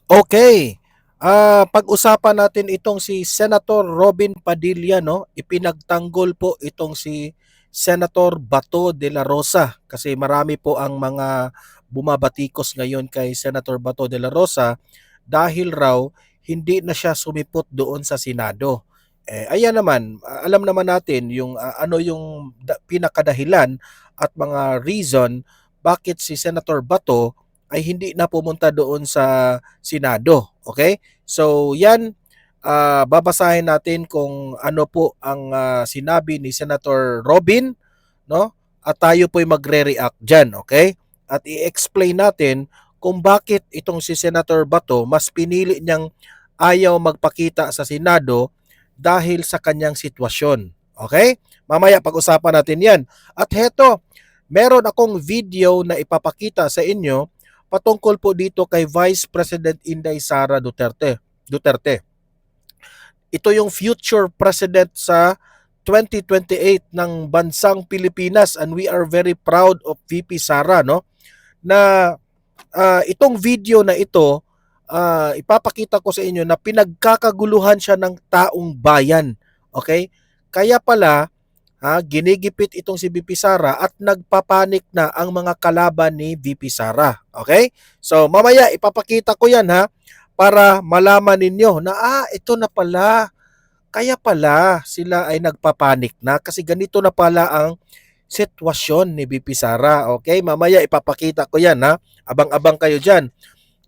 Okay. Pag-usapan natin itong si Senator Robin Padilla, no? Ipinagtanggol po itong si Senator Bato de la Rosa kasi marami po ang mga bumabatikos ngayon kay Senator Bato de la Rosa dahil raw hindi na siya sumipot doon sa Senado. Ayan naman, alam naman natin yung ano yung pinakadahilan at mga reason bakit si Senator Bato ay hindi na pumunta doon sa Senado. Okay? So yan, babasahin natin kung ano po ang sinabi ni Senator Robin, no? At tayo po'y magre-react dyan, okay? At i-explain natin kung bakit itong si Senator Bato mas pinili niyang ayaw magpakita sa Senado dahil sa kanyang sitwasyon. Okay? Mamaya pag-usapan natin yan. At heto, meron akong video na ipapakita sa inyo patungkol po dito kay Vice President Inday Sara Duterte. Ito yung future president sa 2028 ng bansang Pilipinas, and we are very proud of VP Sara, no? Na itong video na ito, ipapakita ko sa inyo na pinagkakaguluhan siya ng taong bayan. Okay? Kaya pala, ginigipit itong si VP Sara at nagpapanik na ang mga kalaban ni VP Sara. Okay? So mamaya ipapakita ko yan, para malaman ninyo na ito na pala. Kaya pala sila ay nagpapanik na kasi ganito na pala ang sitwasyon ni VP Sara. Okay? Mamaya ipapakita ko yan, Abang-abang kayo dyan.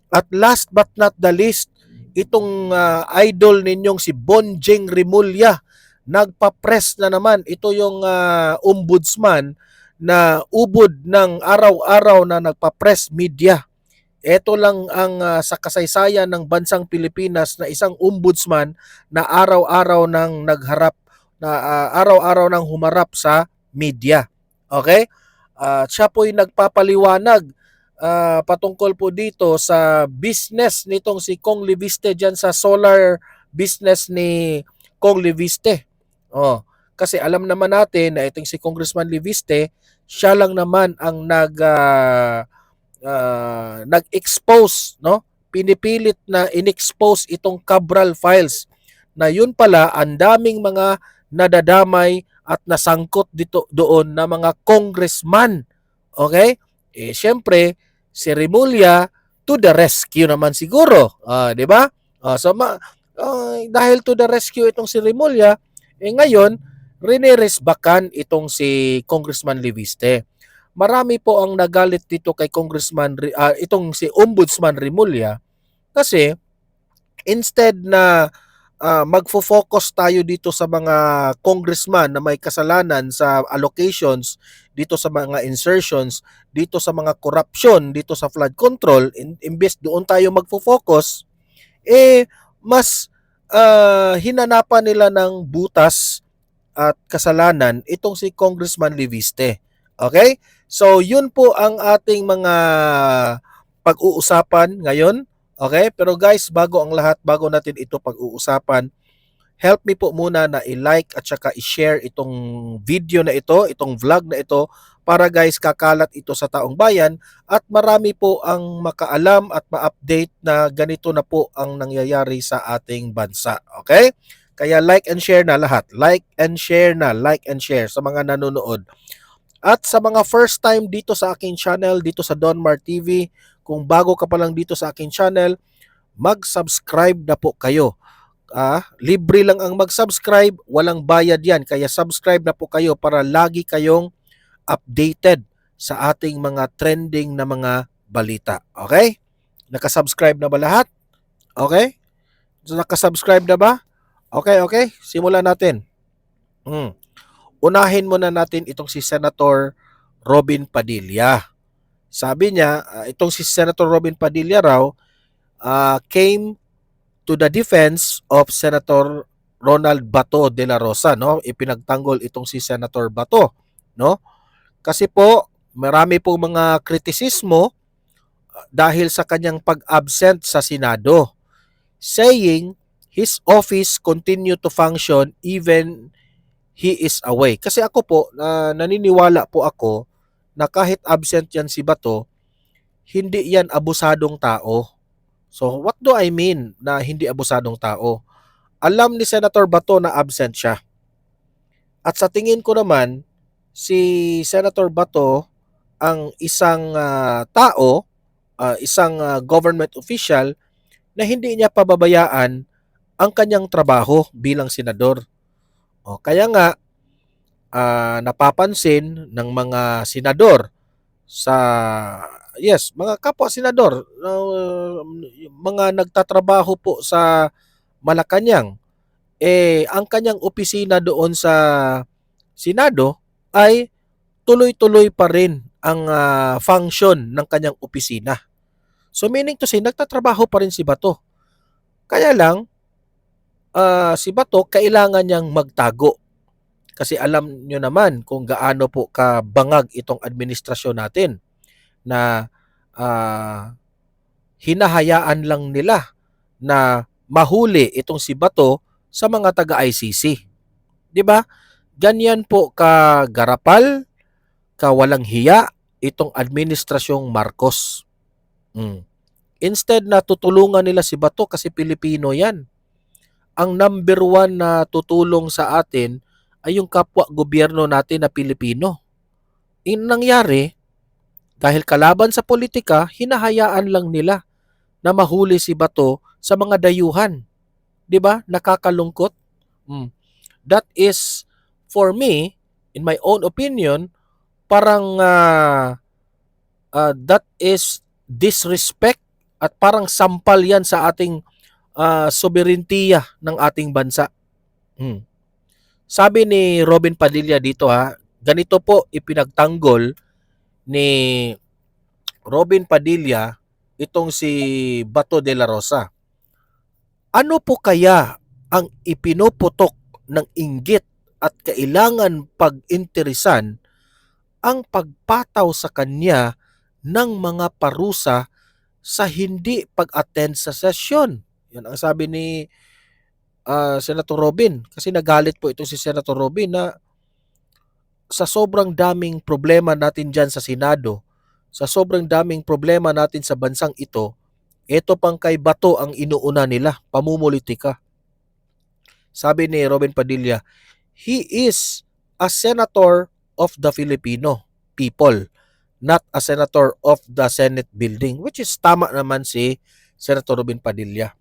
At last but not the least, itong idol ninyong si Bonjeng Rimulya, nagpa-press na naman. Ito yung ombudsman na ubod ng araw-araw na nagpa-press media. Ito lang ang sa kasaysayan ng bansang Pilipinas na isang ombudsman na araw-araw nang nagharap, na araw-araw nang humarap sa media. Okay? Siya po'y nagpapaliwanag patungkol po dito sa business nitong si Kong Leviste dyan sa solar business ni Kong Leviste. Kasi alam naman natin na itong si Congressman Leviste, siya lang naman ang nag-expose, no? Pinipilit na in-expose itong Cabral files na yun pala ang daming mga nadadamay at nasangkot dito doon na mga congressman. Okay? Syempre, si Rimulya to the rescue naman siguro. 'Di ba? Dahil to the rescue itong si Rimulya, ngayon riniresbakan itong si Congressman Leviste. Marami po ang nagalit dito kay itong si Ombudsman Rimulya kasi instead na magfo-focus tayo dito sa mga congressman na may kasalanan sa allocations, dito sa mga insertions, dito sa mga corruption, dito sa flood control, imbes doon tayo magfo-focus, mas hinanapan nila ng butas at kasalanan itong si Congressman Leviste. Okay? So, yun po ang ating mga pag-uusapan ngayon. Okay? Pero guys, bago ang lahat, bago natin ito pag-uusapan, help me po muna na i-like at saka i-share itong video na ito, itong vlog na ito, para guys kakalat ito sa taong bayan at marami po ang makaalam at ma-update na ganito na po ang nangyayari sa ating bansa. Okay? Kaya like and share na lahat. Like and share na. Like and share sa mga nanonood. At sa mga first time dito sa aking channel, dito sa Donmar TV, kung bago ka pa lang dito sa aking channel, mag-subscribe na po kayo. Libre lang ang mag-subscribe, walang bayad yan. Kaya subscribe na po kayo para lagi kayong updated sa ating mga trending na mga balita. Okay? Nakasubscribe na ba lahat? Okay? So, nakasubscribe na ba? Okay. Simulan natin. Unahin muna natin itong si Senator Robin Padilla. Sabi niya, itong si Senator Robin Padilla raw came to the defense of Senator Ronald Bato de la Rosa, no? Ipinagtanggol itong si Senator Bato, no? Kasi po marami po mga kritisismo dahil sa kanyang pag-absent sa Senado, saying his office continue to function even he is away. Kasi ako po, naniniwala po ako na kahit absent yan si Bato, hindi yan abusadong tao. So what do I mean na hindi abusadong tao? Alam ni Senator Bato na absent siya. At sa tingin ko naman, si Senator Bato ang isang tao, isang government official na hindi niya pababayaan ang kanyang trabaho bilang senador. O, kaya nga, napapansin ng mga senador sa, yes, mga kapwa senador, mga nagtatrabaho po sa Malacanang, ang kanyang opisina doon sa Senado ay tuloy-tuloy pa rin ang function ng kanyang opisina. So meaning to say, nagtatrabaho pa rin si Bato. Kaya lang, si Bato kailangan niyang magtago. Kasi alam nyo naman kung gaano po kabangag itong administrasyon natin na hinahayaan lang nila na mahuli itong si Bato sa mga taga-ICC. 'Di ba? Ganyan po kagarapal, kawalang hiya itong administrasyong Marcos. Instead na tutulungan nila si Bato kasi Pilipino 'yan. Ang number one na tutulong sa atin ay yung kapwa gobyerno natin na Pilipino. Nangyari, dahil kalaban sa politika, hinahayaan lang nila na mahuli si Bato sa mga dayuhan. 'Di ba? Nakakalungkot. That is, for me, in my own opinion, parang that is disrespect at parang sampal yan sa ating soberentiya ng ating bansa. Sabi ni Robin Padilla dito ganito po ipinagtanggol ni Robin Padilla itong si Bato de la Rosa. Ano po kaya ang ipinuputok ng inggit at kailangan pag-interesan ang pagpataw sa kanya ng mga parusa sa hindi pag-attend sa sesyon? Yan ang sabi ni Senator Robin. Kasi nagalit po ito si Senator Robin na sa sobrang daming problema natin dyan sa Senado, sa sobrang daming problema natin sa bansang ito pang kay Bato ang inuuna nila, pamumulitika. Sabi ni Robin Padilla, he is a senator of the Filipino people, not a senator of the Senate building, which is tama naman si Senator Robin Padilla.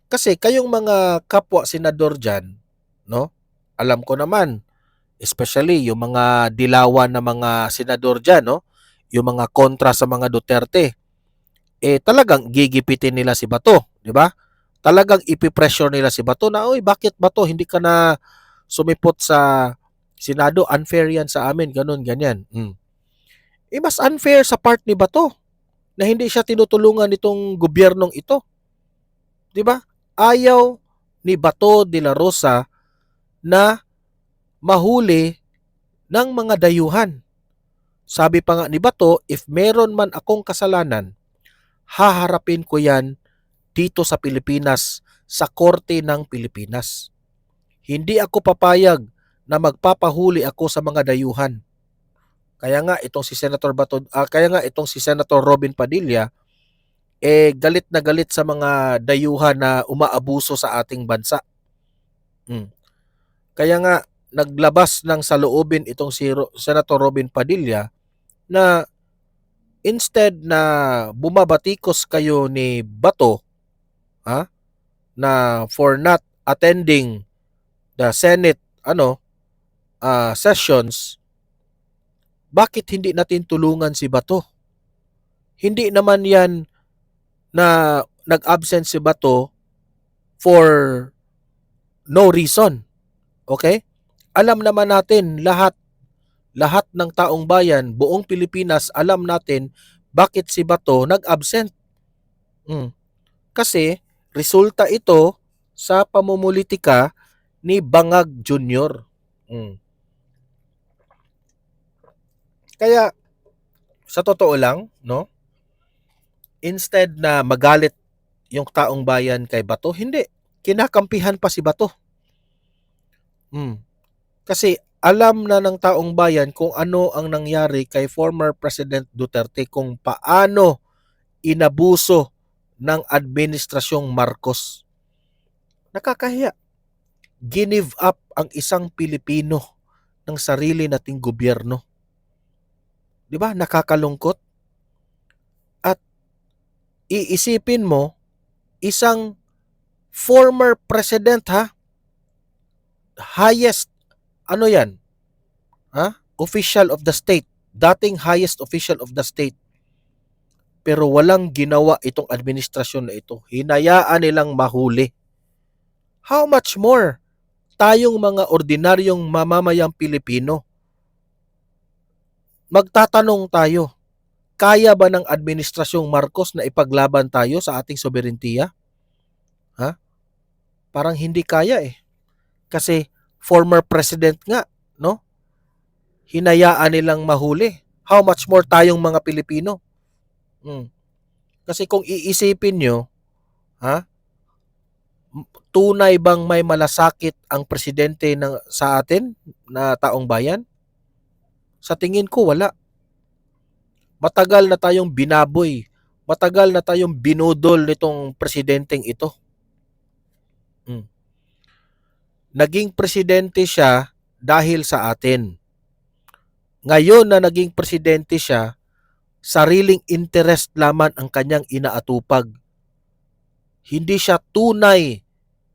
Kasi kayong mga kapwa senador dyan, no? Alam ko naman, especially yung mga dilawan na mga senador dyan, no? Yung mga kontra sa mga Duterte, talagang gigipitin nila si Bato, di ba? Talagang ipipressure nila si Bato na, oy, bakit Bato, hindi ka na sumipot sa Senado, unfair yan sa amin, ganun, ganyan. Mas unfair sa part ni Bato na hindi siya tinutulungan nitong gobyernong ito. Di ba? Ayaw ni Bato de la Rosa na mahuli ng mga dayuhan. Sabi pa nga ni Bato, if meron man akong kasalanan, haharapin ko yan dito sa Pilipinas, sa Korte ng Pilipinas. Hindi ako papayag na magpapahuli ako sa mga dayuhan. Kaya nga itong si Senator Bato, kaya nga itong si Senator Robin Padilla galit na galit sa mga dayuhan na umaabuso sa ating bansa. Kaya nga naglabas ng saloobin itong si Senator Robin Padilla na instead na bumabatikos kayo ni Bato na for not attending the Senate sessions, bakit hindi natin tulungan si Bato? Hindi naman yan na nag-absent si Bato for no reason. Okay? Alam naman natin lahat ng taong bayan, buong Pilipinas, alam natin bakit si Bato nag-absent. Kasi resulta ito sa pamumulitika ni Bangag Jr. Kaya sa totoo lang, no? Instead na magalit yung taong bayan kay Bato, hindi, kinakampihan pa si Bato. Kasi alam na ng taong bayan kung ano ang nangyari kay former President Duterte, kung paano inabuso ng administrasyong Marcos. Nakakahiya. Give up ang isang Pilipino ng sarili nating gobyerno. 'Di ba? Nakakalungkot. At iisipin mo, isang former president highest yan? Official of the state, dating highest official of the state. Pero walang ginawa itong administrasyon na ito. Hinayaan nilang mahuli. How much more tayong mga ordinaryong mamamayang Pilipino? Magtatanong tayo, kaya ba ng administrasyong Marcos na ipaglaban tayo sa ating soberentiya? Parang hindi kaya eh. Kasi former president nga, no? Hinayaan nilang mahuli. How much more tayong mga Pilipino? Kasi kung iisipin nyo, tunay bang may malasakit ang presidente sa atin na taong bayan? Sa tingin ko, wala. Matagal na tayong binaboy. Matagal na tayong binudol nitong presidenteng ito. Naging presidente siya dahil sa atin. Ngayon na naging presidente siya, sariling interest lamang ang kanyang inaatupag. Hindi siya tunay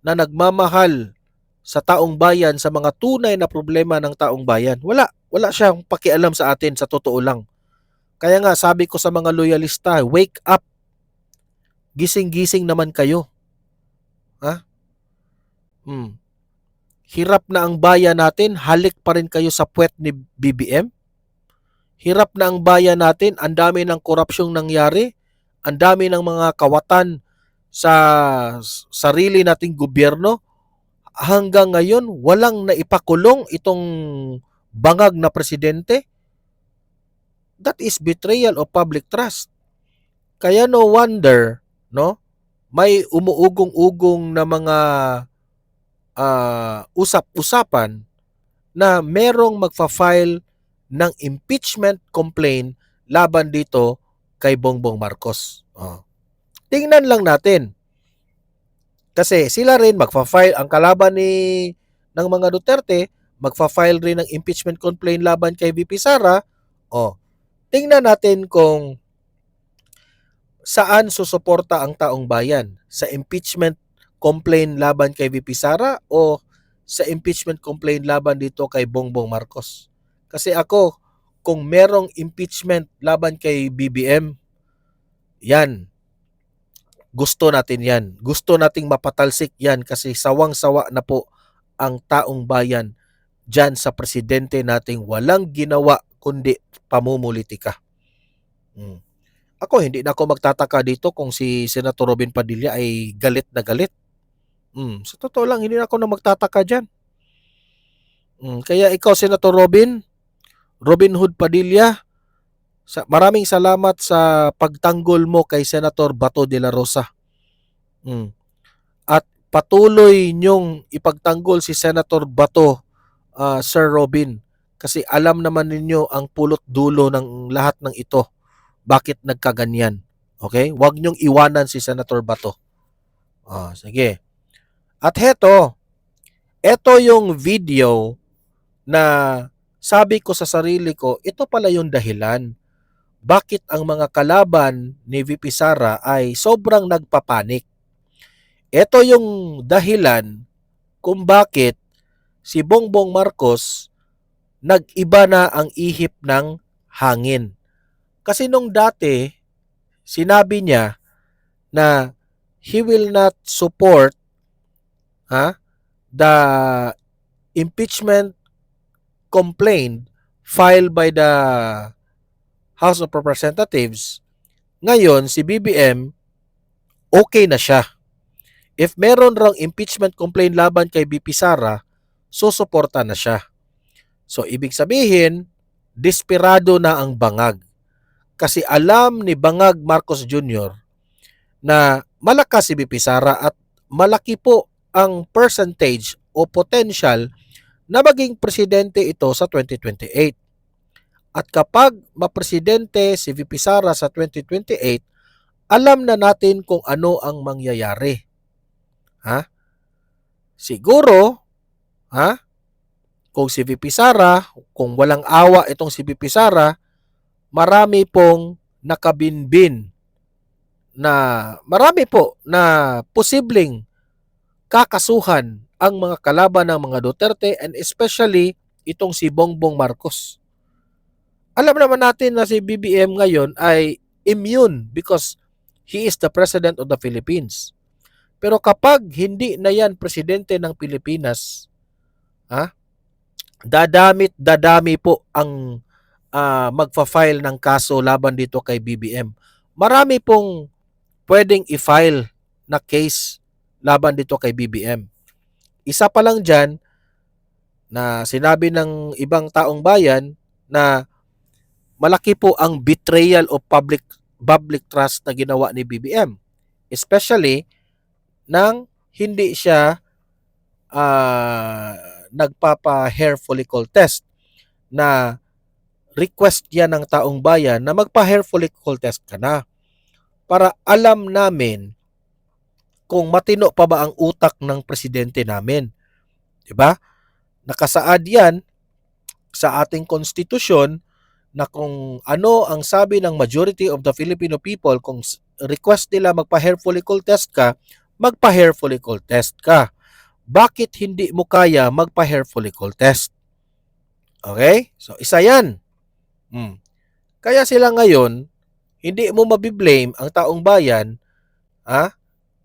na nagmamahal sa taong bayan, sa mga tunay na problema ng taong bayan. Wala siyang pakialam sa atin, sa totoo lang. Kaya nga sabi ko sa mga loyalista, wake up. Gising-gising naman kayo. Hirap na ang bayan natin, halik pa rin kayo sa puwet ni BBM. Hirap na ang bayan natin, ang dami ng korupsyong nangyari, ang dami ng mga kawatan sa sarili nating gobyerno. Hanggang ngayon, walang naipakulong itong bangag na presidente. That is betrayal of public trust. Kaya no wonder, no, may umuugong-ugong na mga usap-usapan na merong magfa-file ng impeachment complaint laban dito kay Bongbong Marcos. Tingnan lang natin. Kasi sila rin magfa-file, ang kalaban ng mga Duterte, magfa-file rin ng impeachment complaint laban kay VP Sara. Tingnan natin kung saan susuporta ang taong bayan. Sa impeachment complaint laban kay VP Sara o sa impeachment complaint laban dito kay Bongbong Marcos. Kasi ako, kung merong impeachment laban kay BBM, yan, gusto natin yan. Gusto nating mapatalsik yan kasi sawang-sawa na po ang taong bayan dyan sa presidente nating walang ginawa kundi pamumulitika. Ako, hindi na ako magtataka dito kung si Senator Robin Padilla ay galit na galit. Sa totoo lang, hindi na ako na magtataka dyan. Kaya ikaw, Senator Robin Hood Padilla, maraming salamat sa pagtanggol mo kay Senator Bato de la Rosa. At patuloy niyong ipagtanggol si Senator Bato, Sir Robin, kasi alam naman ninyo ang pulot dulo ng lahat ng ito. Bakit nagkaganyan? Okay? Huwag niyong iwanan si Senator Bato. Sige. At ito yung video na sabi ko sa sarili ko, ito pala yung dahilan. Bakit ang mga kalaban ni VP Sara ay sobrang nagpapanik? Ito yung dahilan kung bakit si Bongbong Marcos nag-iba na ang ihip ng hangin. Kasi nung dati, sinabi niya na he will not support the impeachment complaint filed by the House of Representatives. Ngayon, si BBM, okay na siya. If meron rang impeachment complaint laban kay BP Sara, susuporta na siya. So, ibig sabihin, desperado na ang bangag. Kasi alam ni Bangag Marcos Jr. na malakas si BP Sara at malaki po ang percentage o potential na maging presidente ito sa 2028. At kapag mapresidente si VP Sara sa 2028, alam na natin kung ano ang mangyayari. Ha? Siguro, ha? Kung si VP Sara, kung walang awa itong si VP Sara, marami pong nakabinbin na marami po na posibleng kakasuhan ang mga kalaban ng mga Duterte and especially itong si Bongbong Marcos. Alam naman natin na si BBM ngayon ay immune because he is the President of the Philippines. Pero kapag hindi na yan presidente ng Pilipinas, ha, dadami po ang magfa-file ng kaso laban dito kay BBM. Marami pong pwedeng i-file na case laban dito kay BBM. Isa pa lang dyan na sinabi ng ibang taong bayan na malaki po ang betrayal of public trust na ginawa ni BBM. Especially nang hindi siya nagpapa-hair follicle test na request yan ng taong bayan na magpa-hair follicle test ka na para alam namin kung matino pa ba ang utak ng presidente namin. Diba? Nakasaad yan sa ating konstitusyon na kung ano ang sabi ng majority of the Filipino people, kung request nila magpa-hair follicle test ka, magpa-hair follicle test ka. Bakit hindi mo kaya magpa-hair follicle test? Okay? So, isa yan. Kaya sila ngayon, hindi mo mabiblame ang taong bayan,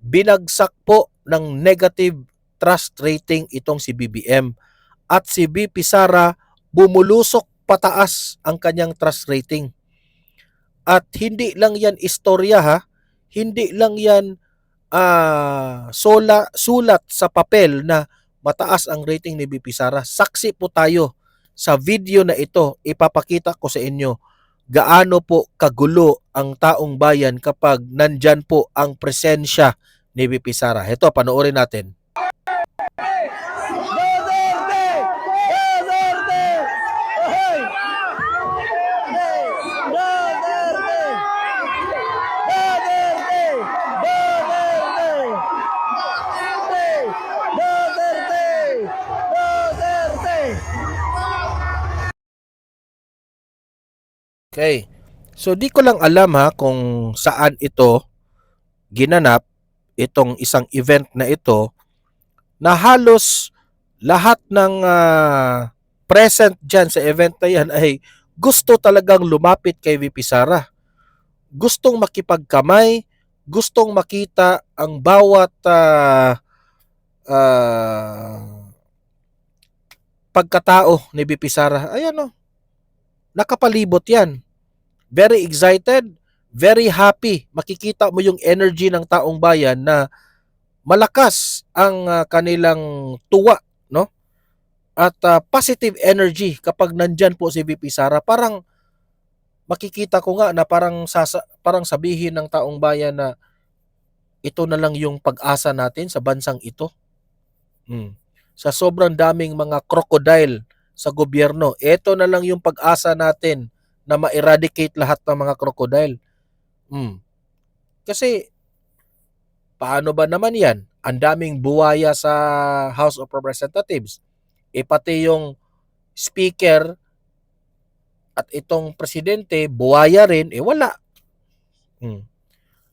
binagsak po ng negative trust rating itong si BBM. At si VP Sara bumulusok pataas ang kanyang trust rating. At hindi lang yan istorya hindi lang yan sulat sa papel na mataas ang rating ni VP Sara. Saksi po tayo sa video na ito. Ipapakita ko sa inyo gaano po kagulo ang taong bayan kapag nandyan po ang presensya ni VP Sara. Ito, panoorin natin. Okay. So di ko lang alam kung saan ito ginanap, itong isang event na ito, na halos lahat ng present dyan sa event na yan ay gusto talagang lumapit kay VP Sara. Gustong makipagkamay, gustong makita ang bawat pagkatao ni VP Sara. Ayan nakapalibot yan. Very excited, very happy. Makikita mo yung energy ng taong bayan na malakas ang kanilang tuwa, no? At positive energy kapag nandyan po si VP Sara. Parang makikita ko nga na parang sabihin ng taong bayan na ito na lang yung pag-asa natin sa bansang ito. Sa sobrang daming mga crocodile sa gobyerno, ito na lang yung pag-asa natin na ma-eradicate lahat ng mga crocodile. Kasi, paano ba naman yan? Ang daming buwaya sa House of Representatives. Pati yung speaker at itong presidente, buwaya rin, wala.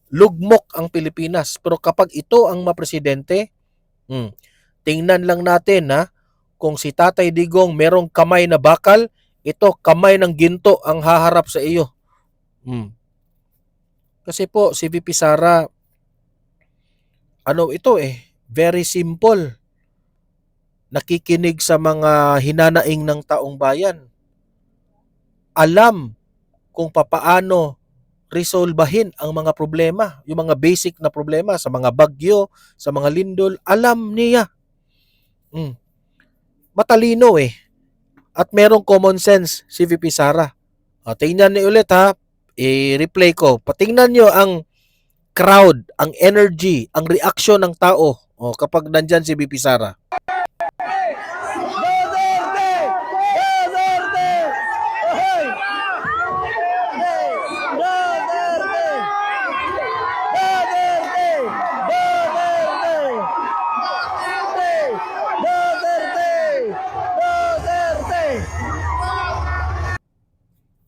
Lugmok ang Pilipinas. Pero kapag ito ang mapresidente, tingnan lang natin kung si Tatay Digong merong kamay na bakal, ito kamay ng ginto ang haharap sa iyo. Kasi po si VP Sara, very simple. Nakikinig sa mga hinanaing ng taong bayan. Alam kung papaano resolbahin ang mga problema, yung mga basic na problema sa mga bagyo, sa mga lindol, alam niya. Matalino at merong common sense si VP Sara. Tingnan niyo ulit i-replay ko. Patingnan niyo ang crowd, ang energy, ang reaction ng tao kapag nandyan si VP Sara.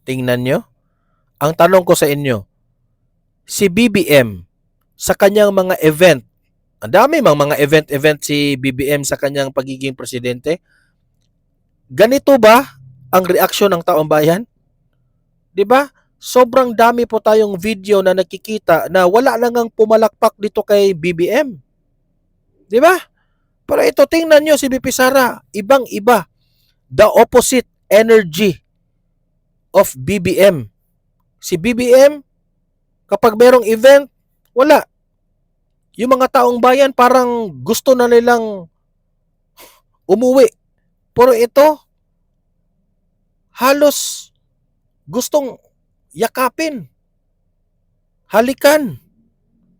Tingnan nyo. Ang tanong ko sa inyo, si BBM sa kanyang mga event, ang dami mga event si BBM sa kanyang pagiging presidente, ganito ba ang reaksyon ng taong bayan? 'Di ba? Sobrang dami po tayong video na nakikita na wala lang ang pumalakpak dito kay BBM. 'Di ba? Pero ito tingnan nyo si BP Sara, ibang-iba. The opposite energy of BBM. Si BBM, kapag merong event, wala. Yung mga taong bayan parang gusto na nilang umuwi. Pero ito, halos gustong yakapin, halikan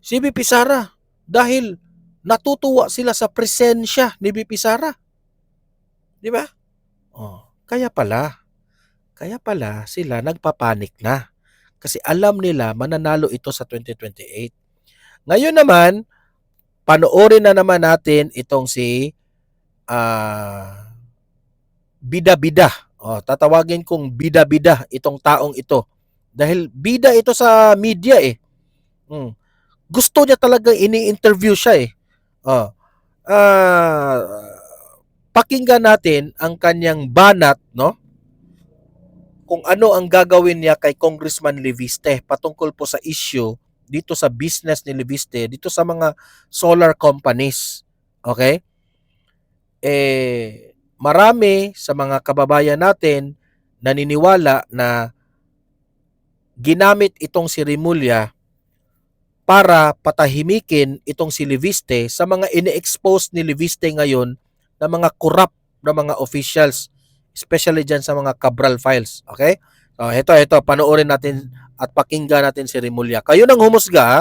si BP Sara dahil natutuwa sila sa presensya ni BP Sara. Di ba? Oh, kaya pala sila nagpapanik na. Kasi alam nila mananalo ito sa 2028. Ngayon naman, panoorin na naman natin itong si bida-bida. Tatawagin kong bida-bida itong taong ito. Dahil bida ito sa media eh. Gusto niya talaga ini-interview siya eh. Pakinggan natin ang kanyang banat, no? Kung ano ang gagawin niya kay Congressman Leviste patungkol po sa issue dito sa business ni Leviste, dito sa mga solar companies. Okay? Marami sa mga kababayan natin naniniwala na ginamit itong si Remulla para patahimikin itong si Leviste sa mga ine-expose ni Leviste ngayon na mga corrupt na mga officials, especially dyan sa mga Cabral files. Okay? So, ito, panoorin natin at pakinggan natin si Remulla. Kayo nang humusga, ha?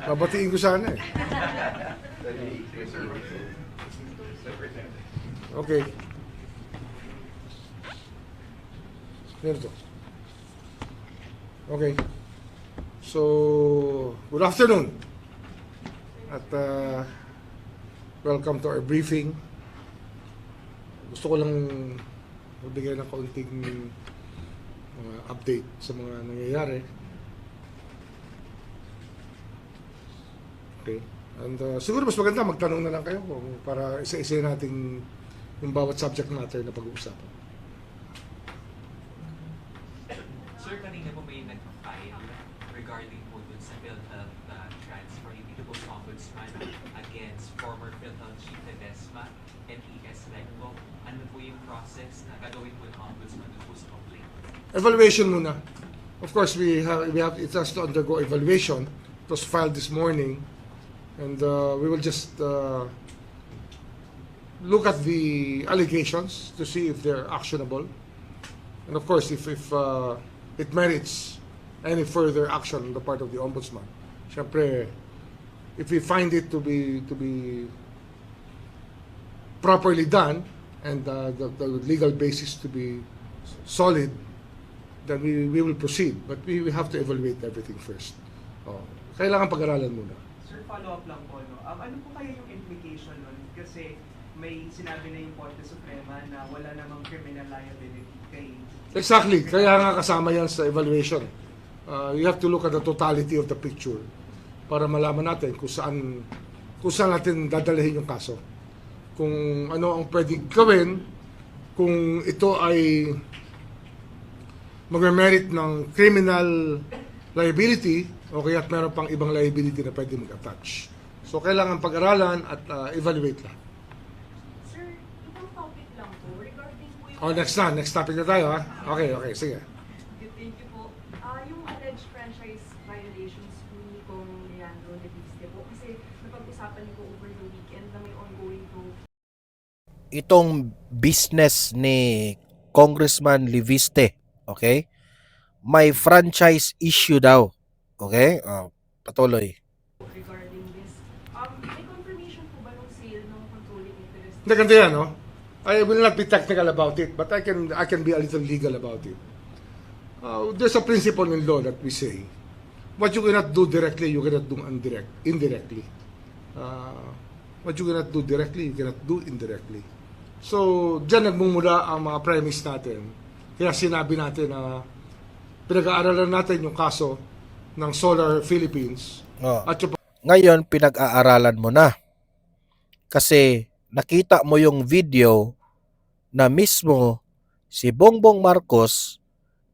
Babatiin ko sana eh. Okay. Ganito. Okay. So, good afternoon. At welcome to our briefing. Gusto ko lang magbigay ng kaunting update sa mga nangyayari. Okay. And siguro mas maganda magtanong na lang kayo para isa-isa natin yung bawat subject matter na pag-uusapan. Sir, kanina po may nag-file regarding po dun sa PhilHealth transfer dito po sa Ombudsman against former PhilHealth Chief Ledesma and ES Lecco. Ano po yung process na gagawin po ng Ombudsman dun po sa complaint? Evaluation muna. Of course, it has to undergo evaluation. It was filed this morning, and we will just look at the allegations to see if they're actionable, and of course, if it merits any further action on the part of the Ombudsman. Siyempre, if we find it to be properly done and the legal basis to be solid, then we will proceed. But we have to evaluate everything first. Kailangan pag-aralan muna. Sir, follow-up lang po, no? Ano po kaya yung implication nun? Kasi may sinabi na yung Korte Suprema na wala namang criminal liability kay... Exactly. Kaya nga kasama yan sa evaluation. You have to look at the totality of the picture para malaman natin kung saan natin dadalhin yung kaso. Kung ano ang pwedeng gawin, kung ito ay mag-merit ng criminal liability o kaya meron pang ibang liability na pwede mag-attach. So, kailangan pag-aralan at evaluate lang. Sir, ibang topic lang po regarding po yung... Next topic na tayo, ha? Okay, sige. Thank you po. Yung alleged franchise violations po ni Kong Leandro Leviste po kasi napag-usapan niyo po over the weekend na may ongoing po. Itong business ni Congressman Leviste, okay? May franchise issue daw. Okay? Patuloy. Regarding this, may confirmation po ba ng sale ng controlling interest? Hindi, ganito yan, no? I will not be technical about it, but I can be a little legal about it. There's a principle in law that we say, what you cannot do directly, you cannot do indirectly. What you cannot do directly, you cannot do indirectly. So, dyan nagmumula ang mga premise natin Kaya sinabi natin na pinag-aaralan natin yung kaso ng Solar Philippines Oh. at yung Ngayon, pinag-aaralan mo na. Kasi nakita mo yung video na mismo si Bongbong Marcos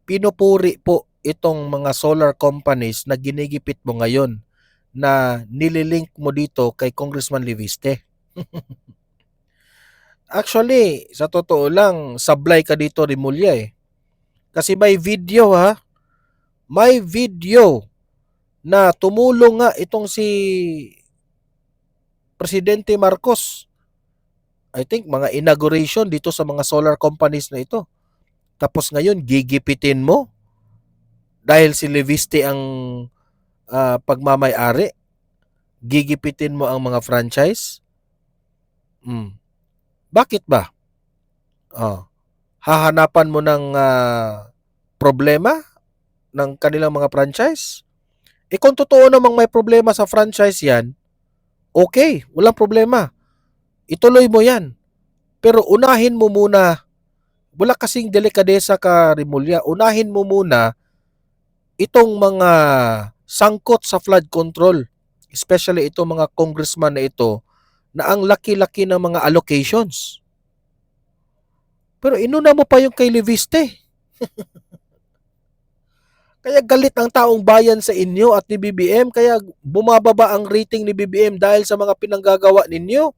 pinupuri po itong mga solar companies na ginigipit mo ngayon na nililink mo dito kay Congressman Leviste. Actually, sa totoo lang, sablay ka dito, Rimulya eh. Kasi may video ha, may video na tumulong nga itong si Presidente Marcos. I think mga inauguration dito sa mga solar companies na ito. Tapos ngayon, gigipitin mo dahil si Leviste ang pagmamay-ari. Gigipitin mo ang mga franchise. Bakit ba? Hahanapan mo ng problema ng kanilang mga franchise? Kung totoo namang may problema sa franchise yan, okay, walang problema. Ituloy mo yan. Pero unahin mo muna, wala kasing delikadesa ka, Rimulya, unahin mo muna itong mga sangkot sa flood control. Especially itong mga congressman na ito na ang laki-laki ng mga allocations. Pero inuna mo pa yung kay Leviste. Kaya galit ang taong bayan sa inyo at ni BBM, kaya bumababa ang rating ni BBM dahil sa mga pinanggagawa ninyo.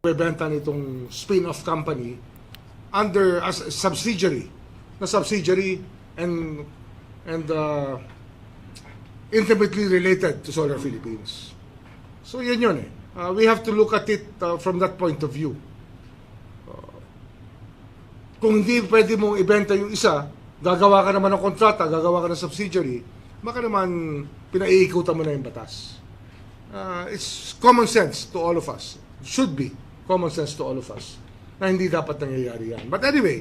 bebenta nitong spin-off company under as a subsidiary and intimately related to Solar Philippines. So yun eh. We have to look at it from that point of view. Kung hindi pwede mong ibenta yung isa, gagawa ka naman ng kontrata, gagawa ka ng subsidiary, baka naman pinaiikutan mo na yung batas. It's common sense to all of us. Should be common sense to all of us na hindi dapat nangyayari yan. But anyway,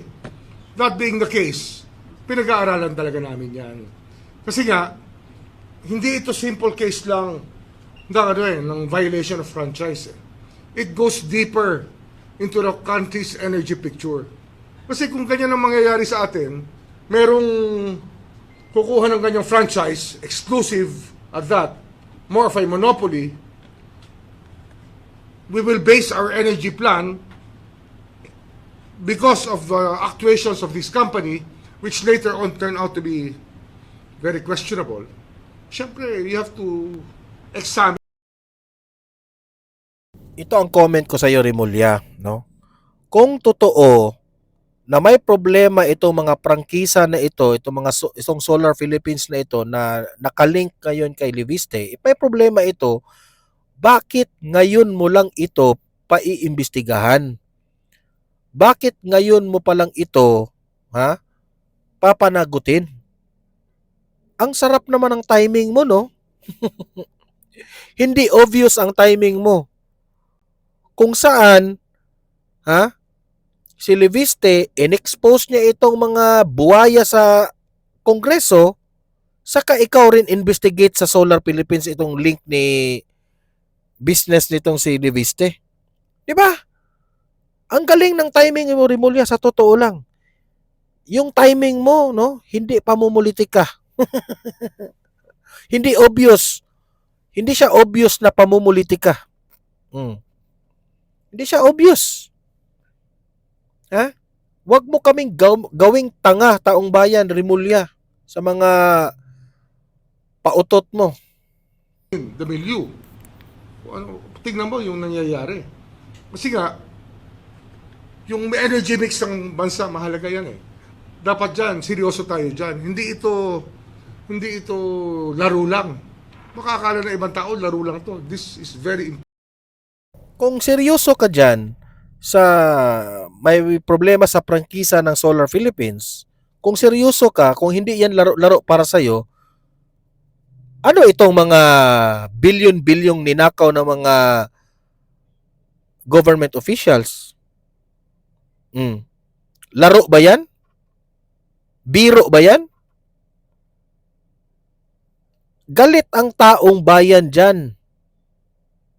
that being the case, pinag-aaralan talaga namin yan. Kasi nga, hindi ito simple case lang ng violation of franchise. It goes deeper into the country's energy picture. Kasi kung ganyan ang mangyayari sa atin, merong kukuha ng ganyang franchise, exclusive at that, more of a monopoly, we will base our energy plan because of the actuations of this company, which later on turned out to be very questionable. Siyempre, you have to examine. Ito ang comment ko sa iyo, Rimulya, no? Kung totoo na may problema itong mga prangkisa na ito, itong Solar Philippines na ito na nakalink ngayon kay Leviste, may problema ito, bakit ngayon mo lang ito paiimbestigahan? Bakit ngayon mo pa lang ito papanagutin? Ang sarap naman ng timing mo, no? Hindi obvious ang timing mo. Kung saan, si Leviste, in-expose niya itong mga buwaya sa Kongreso, saka ikaw rin investigate sa Solar Philippines itong link ni business nitong si Leviste. Di ba? Ang galing ng timing mo, Rimulya, sa totoo lang. Yung timing mo, no, hindi pamumulitika. Hindi obvious. Hindi siya obvious na pamumulitika. Hindi siya obvious. Huwag mo kaming gawing tanga, taong bayan, Rimulya, sa mga pautot mo. The milieu. Tingnan mo yung nangyayari. Kasi nga, yung energy mix ng bansa, mahalaga yan eh. Dapat dyan, seryoso tayo dyan. Hindi ito laro lang. Makakala na ibang tao, laro lang to. This is very important. Kung seryoso ka dyan sa may problema sa prangkisa ng Solar Philippines, kung seryoso ka, kung hindi yan laro para sa'yo, ano itong mga bilyon-bilyong ninakaw ng mga government officials? Laro ba yan? Biro ba yan? Galit ang taong bayan dyan.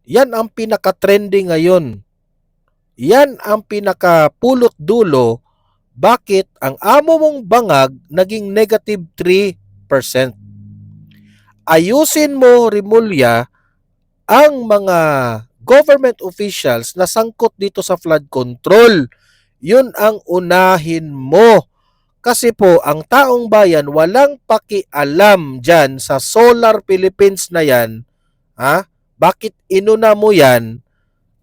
Yan ang pinaka-trending ngayon. Yan ang pinaka-pulot dulo bakit ang amo mong bangag naging negative 3%. Ayusin mo, Rimulya, ang mga government officials na sangkot dito sa flood control. Yun ang unahin mo. Kasi po, ang taong bayan walang pakialam dyan sa Solar Philippines na yan. Ha? Bakit inuna mo yan?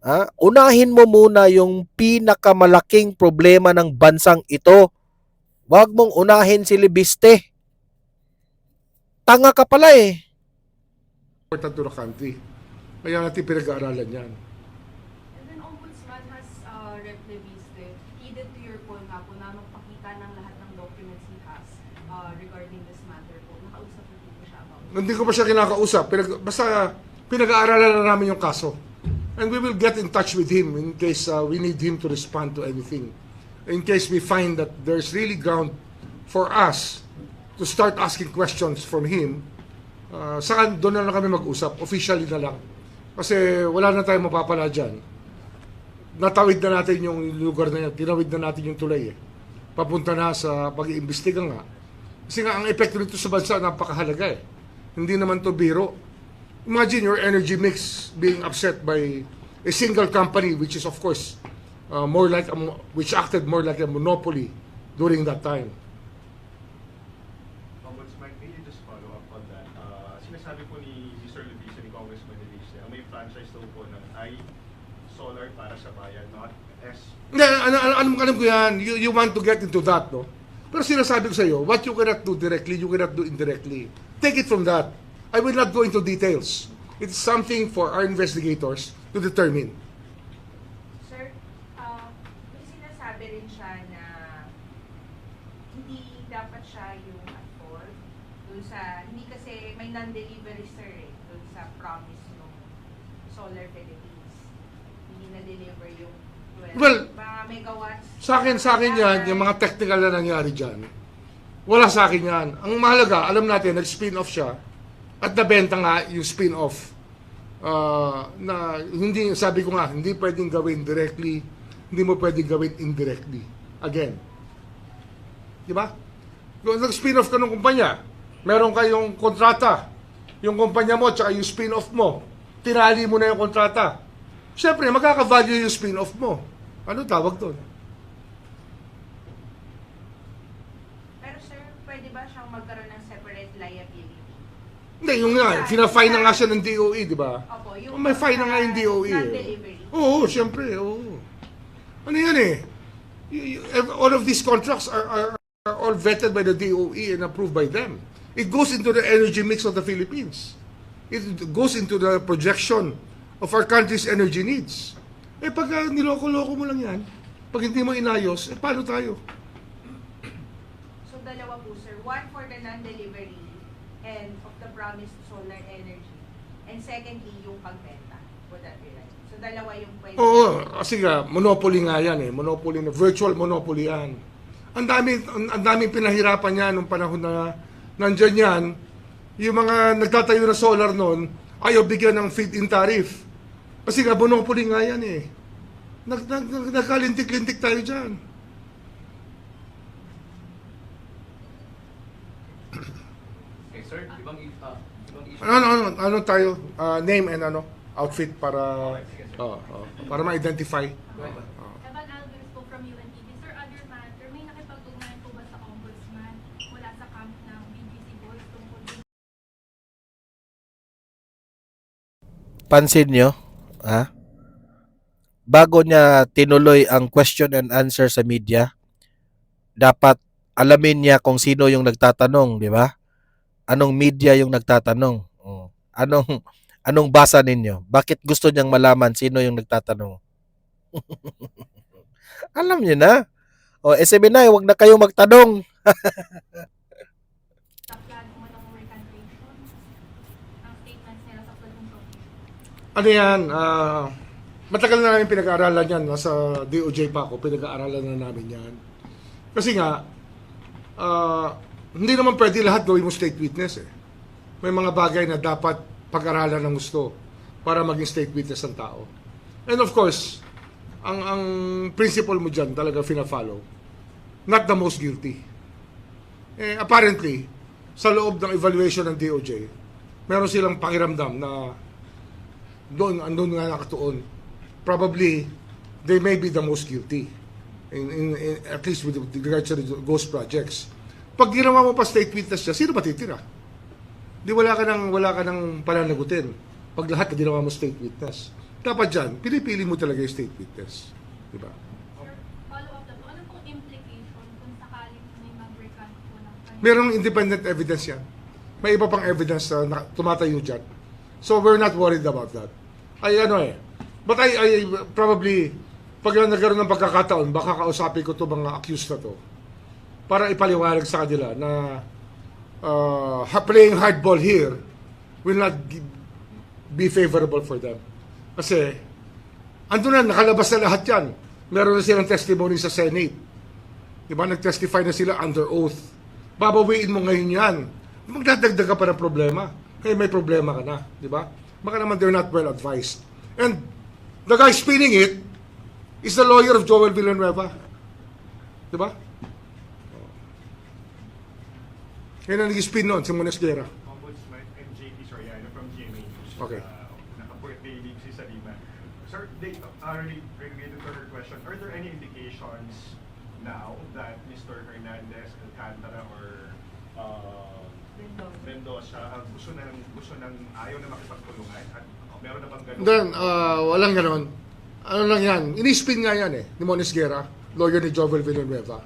Ha? Unahin mo muna yung pinakamalaking problema ng bansang ito. Huwag mong unahin si Libiste. Tanga ka pala eh. Important to the country. Kaya natin pinag-aaralan yan. And then Ombudsman has Rep. Leviste heeded to your call nga po na magpakita ng lahat ng documents he has regarding this matter po. Nakausap niyo po siya about it. Hindi ko pa siya kinakausap. Basta pinag-aaralan na namin yung kaso. And we will get in touch with him in case we need him to respond to anything. In case we find that there's really ground for us to start asking questions from him, saka doon na lang kami mag-usap, officially na lang. Kasi wala na tayong mapapala dyan. Natawid na natin yung lugar na yan, tinawid na natin yung tulay eh. Papunta na sa pag-iimbestiga nga. Kasi nga ang epekto nito sa bansa napakahalaga eh. Hindi naman to biro. Imagine your energy mix being upset by a single company, which is of course which acted more like a monopoly during that time. Ombudsman, may you just follow up on that? Sinasabi po ni Mr. Levise, ni Congressman Levise, may franchise daw po ng solar para sa bayan, not S. Hindi, alam ko yan. You want to get into that, no? Pero sinasabi ko sa iyo, what you cannot do directly, you cannot do indirectly. Take it from that. I will not go into details. It's something for our investigators to determine. Sir, may sinasabi rin siya na hindi dapat siya yung at fault dun sa, hindi kasi may non-delivery sir dun sa promise ng Solar Philippines. Hindi na-deliver yung 12 Well, mga megawatts. Sa akin yan, yung mga technical na nangyari dyan, wala sa akin yan. Ang mahalaga, alam natin, nag-spin-off siya at nabenta nga yung spin-off. Na hindi, sabi ko nga, hindi pwedeng gawin directly, hindi mo pwedeng gawin indirectly. Again. Di ba? Kung nag-spin-off ka ng kumpanya, meron kayong kontrata, yung kumpanya mo, tsaka yung spin-off mo, tinali mo na yung kontrata. Siyempre, magkaka-value yung spin-off mo. Ano tawag doon? Pero sir, pwede ba siyang magkaroon ng separate liability? Hindi, yung nga, fina-fine na nga siya ng DOE, di ba? Opo, yung May fine na nga yung DOE. non-delivery. Oo, siyempre, oo. Ano yan eh? All of these contracts are all vetted by the DOE and approved by them. It goes into the energy mix of the Philippines. It goes into the projection of our country's energy needs. Eh pag niloko-loko mo lang yan, pag hindi mo inayos, eh paano tayo? So dalawa po sir, one for the non-delivery and of the promised solar energy, and secondly yung pagbenta. Would that be right? So dalawa yung pwede. Oo, kasi nga, monopoly nga yan eh. Monopoly na, virtual monopoly yan. Ang daming pinahirapan yan nung panahon na nandyan yan. Yung mga nagtatayo na solar noon, ayaw bigyan ng feed-in tariff. Kasi nga, monopoly nga yan eh. Nagkalintik-lintik tayo dyan. Okay, sir, ibang issue. Ano tayo? Name and outfit para para ma-identify. Evan Alvarez po from UNTV. Sir, other matter, may nakipag-ugnayan po ba sa Ombudsman mula sa camp ng BGC Boys tungkol din? Pansin nyo, ha? Bago niya tinuloy ang question and answer sa media, dapat alamin niya kung sino yung nagtatanong, di ba? Anong media yung nagtatanong? Anong basa ninyo? Bakit gusto niyang malaman sino yung nagtatanong? Alam niyo na. O, SMNI, wag na kayo magtanong. Sa plan umanong recantation ang statements nila sa flood control. Ano yan? Matagal na namin pinag-aaralan yan. Nasa DOJ pa ako, pinag-aaralan na namin yan. Kasi nga, hindi naman pwede lahat gawin mo state witness eh. May mga bagay na dapat pag-aralan ng gusto para maging state witness ang tao. And of course, ang principle mo dyan talaga fina-follow. not the most guilty. Apparently, sa loob ng evaluation ng DOJ, meron silang pakiramdam na andun nga nakatuon. Probably, they may be the most guilty. At least with regards to the ghost projects. Pag ginawa mo pa state witness siya, sino ba titira? Di wala ka nang pananagutin. Pag lahat na ginawa mo state witness. Dapat dyan, pinipili mo talaga yung state witness. Di ba? Sir, follow up lang po. Ano pong implication kung sakaling may mag-recant po ng kanya? Merong independent evidence yan. May iba pang evidence na tumatayo dyan. So we're not worried about that. But I probably, pag nagkaroon ng pagkakataon, baka kausapin ko to mga accused na to para ipaliwanag sa kanila na playing hardball here will not be favorable for them. Kasi, ando na, nakalabas na lahat yan. Meron na silang testimony sa Senate. Diba, nag-testify na sila under oath. Babawiin mo ngayon yan. Magdadagdag ka pa ng problema. Kaya may problema ka na. Diba? Baka naman they're not well advised. And the guy spinning it is the lawyer of Joel Villanueva. Diba? Yan ang nag-spin nun, si Monesguera. Ombudsman MJP Soriano from GMA News. Okay. Naka-birthday leave si Salima. Sir, related to her question, are there any indications now that Mr. Hernandez, Alcantara, or Mendoza gusto nang ayaw na makipagtulungan? At meron na bang ganun? Then, walang ganon. Ano lang yan, inispin nga yan ni Monesguera, lawyer ni Joel Villanueva.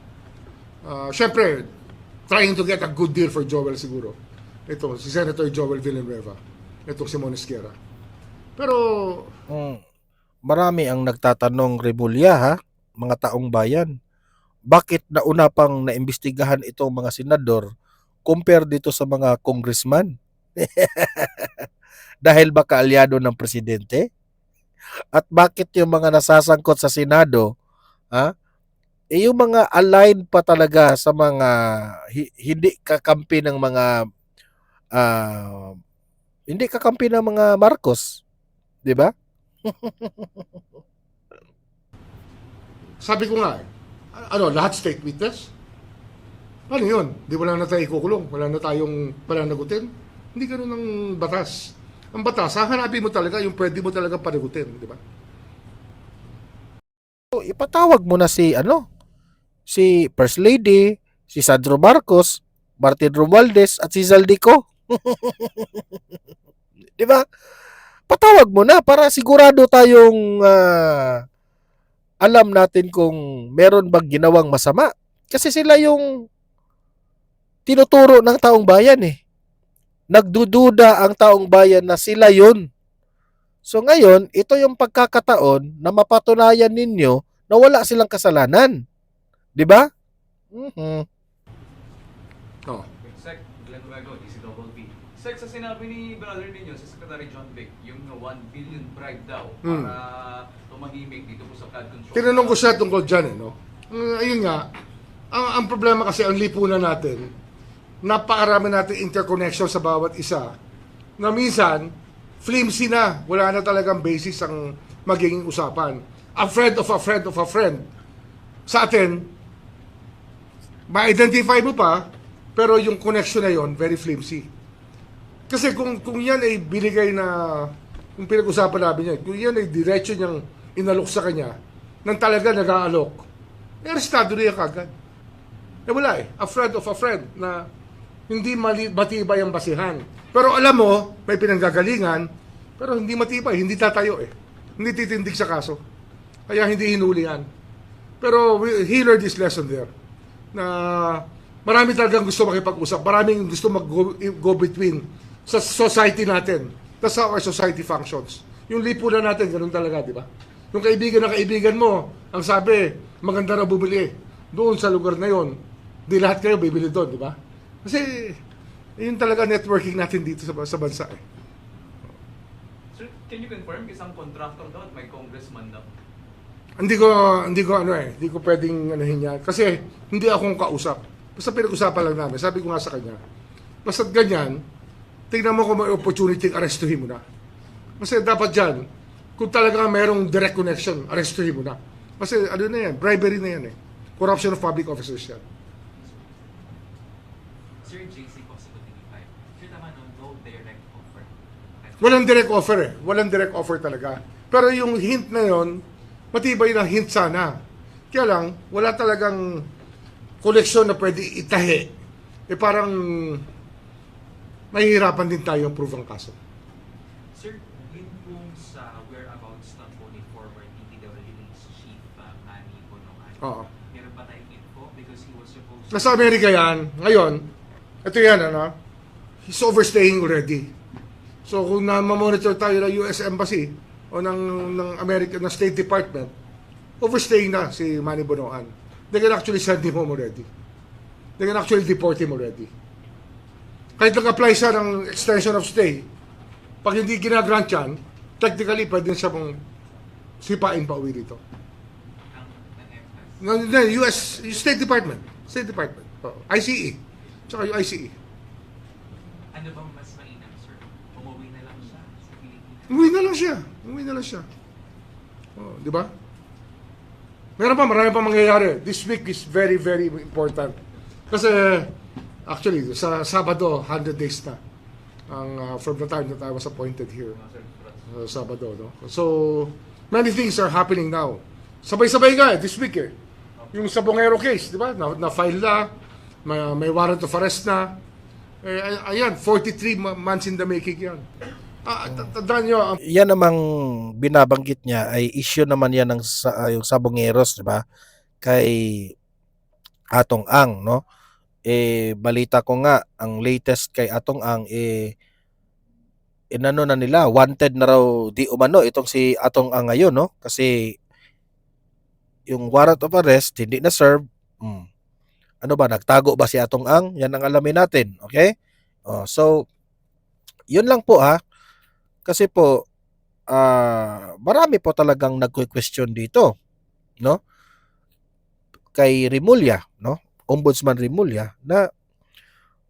Siyempre, trying to get a good deal for Joel siguro. Ito, si Senator Joel Villanueva. Ito si Monesguera. Pero, Marami ang nagtatanong, Rebulya ha, mga taong bayan. Bakit nauna pang naimbestigahan itong mga senador compare dito sa mga congressman? Dahil ba kaalyado ng presidente? At bakit yung mga nasasangkot sa Senado, yung mga aligned pa talaga sa mga hindi kakampi ng mga Marcos, 'di ba? sabi ko nga, lahat state witness? Paano yun? Di wala na tayo ikukulong, wala na tayong pananagutin. Hindi ganun ang batas. Ang batas, hahanapin mo talaga yung pwede mo talaga panagutin, di ba? So, ipatawag mo na si First Lady, si Sandro Marcos, Martin Romualdez at si Zaldico. 'Di ba? Patawag mo na para sigurado tayong alam natin kung meron bang ginawang masama. Kasi sila yung tinuturo ng taong bayan eh. Nagdududa ang taong bayan na sila yun. So ngayon, ito yung pagkakataon na mapatunayan ninyo na wala silang kasalanan. 'Di ba? Sec, Glenn Luego, DCWP. Sec, sa sinabi ni brother ninyo, si Secretary John Vic, yung 1 billion bribe daw para tumahimik dito po sa flood control. Tinanong ko siya tungkol dyan, ayun nga, ang problema kasi ang lipunan natin, napakarami natin interconnection sa bawat isa, na minsan, flimsy na, wala na talagang basis ang magiging usapan. A friend of a friend of a friend. Sa atin, ma-identify mo pa, pero yung connection na yon very flimsy. Kasi kung yan ay binigay na, kung pinag-usapan namin yan, kung yan ay diretso niyang inalok sa kanya, nang talaga nag-aalok, arestado niya kagad. Wala a friend of a friend na hindi matibay ang basihan. Pero alam mo, may pinanggagalingan, pero hindi matibay, hindi tatayo Hindi titindig sa kaso. Kaya hindi hinuli yan. Pero he learned this lesson there. Na marami talagang gusto makipag-usap, maraming gusto mag-go between sa society natin. That's how our society functions. Yung lipunan natin, ganun talaga, di ba? Yung kaibigan na kaibigan mo, ang sabi, maganda na bumili doon sa lugar na yon. Di lahat kayo bibili doon, di ba? Kasi, yun talaga networking natin dito sa bansa Sir, can you confirm isang contractor daw at may congressman daw? Hindi ko pwedeng yan. Kasi, hindi akong kausap. Basta pinag-usapan lang namin. Sabi ko nga sa kanya, basta't ganyan, tingnan mo kung may opportunity, arestuhin mo na. Kasi dapat dyan, kung talaga mayroong direct connection, arestuhin mo na. Kasi na yan, bribery na yan Corruption of public officers yan. Sir, JC po sa 25. Sir, tama no direct offer. Walang direct offer eh. Walang direct offer talaga. Pero yung hint na yon, matibay na hint sana. Kaya lang, wala talagang koleksyon na pwede itahi. Eh parang mahihirapan din tayo prove ang kaso. Sir, yun pong sa whereabouts na po ni former DPWH Chief Manny Bonoan. Oo. Meron ba tayong info? Because he was supposed Nasa Amerika yan. Ngayon, ito yan, ano? He's overstaying already. So kung na-monitor tayo ng US Embassy o ng American ng State Department, overstaying na si Manny Bonoan. They can actually send him home already. They can actually deport him already. Kahit nag-apply siya ng extension of stay, pag hindi ginagrant yan, technically pwede siya mong sipain pa uwi dito. ng US State Department. State Department. ICE. Tsaka yung ICE. Ano bang mas mainam, sir? Umuwi na lang siya sa Pilipinas? Umuwi na lang siya. Oh, di ba? Marami pa mangyayari. This week is very, very important. Kasi, actually, sa Sabado, 100 days na. From the time that I was appointed here. Sabado, no? So, many things are happening now. Sabay-sabay nga this week eh. Yung sa Bongero case, di ba? Na-file na. May warrant of arrest na. Ayan, 43 months in the making yan. Tandaan nyo, Yan namang binabanggit niya ay issue naman yan ng yung Sabongeros, di ba? Kay Atong Ang, no? Balita ko nga, ang latest kay Atong Ang, inano na nila, wanted na raw di umano itong si Atong Ang ngayon, no? Kasi yung warrant of arrest hindi na serve. Ano ba, nagtago ba si Atong Ang? Yan ang alamin natin, okay? So, yun lang po ha. Kasi po, marami po talagang nagque-question dito, no? Kay Remulla, no? Ombudsman Remulla, na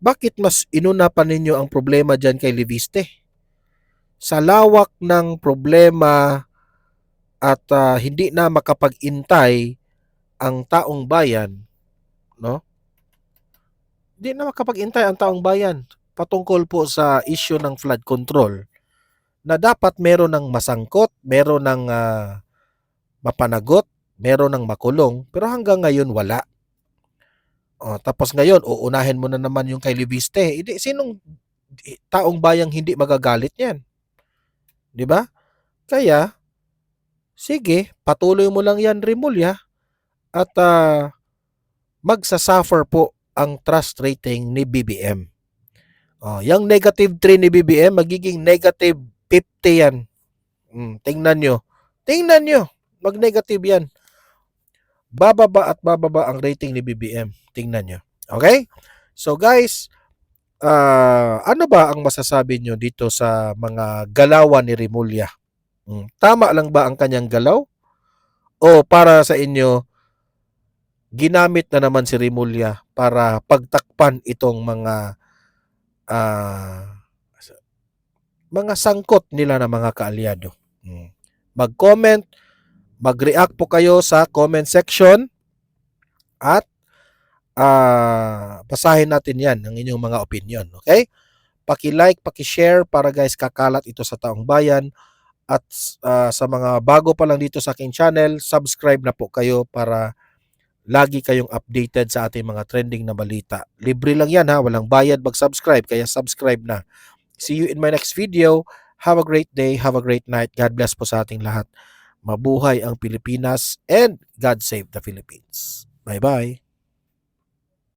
bakit mas inuna pa ninyo ang problema dyan kay Leviste? Sa lawak ng problema at hindi na makapag-intay ang taong bayan, no? Hindi na makapag-intay ang taong bayan patungkol po sa issue ng flood control, na dapat meron ng masangkot, meron ng mapanagot, meron ng makulong, pero hanggang ngayon wala. Tapos ngayon, uunahin mo na naman yung kay Leviste. Hindi, sinong taong bayang hindi magagalit yan? Di ba? Kaya, sige, patuloy mo lang yan, Remulla, at magsasuffer po ang trust rating ni BBM. Yung negative 3 ni BBM, magiging negative 50 yan. Tingnan nyo. Mag-negative yan. Bababa at bababa ang rating ni BBM. Tingnan nyo. Okay? So guys, ano ba ang masasabi nyo dito sa mga galawan ni Remulla? Tama lang ba ang kanyang galaw? O para sa inyo, ginamit na naman si Remulla para pagtakpan itong mga sangkot nila na mga kaalyado? Mag-comment, mag-react po kayo sa comment section at basahin natin yan, ang inyong mga opinion. Okay? Paki-like, paki-share para guys kakalat ito sa taong bayan. At sa mga bago pa lang dito sa aking channel, subscribe na po kayo para lagi kayong updated sa ating mga trending na balita. Libre lang yan ha, walang bayad mag-subscribe, kaya subscribe na. See you in my next video. Have a great day, have a great night. God bless po sa ating lahat. Mabuhay ang Pilipinas and God save the Philippines. Bye-bye.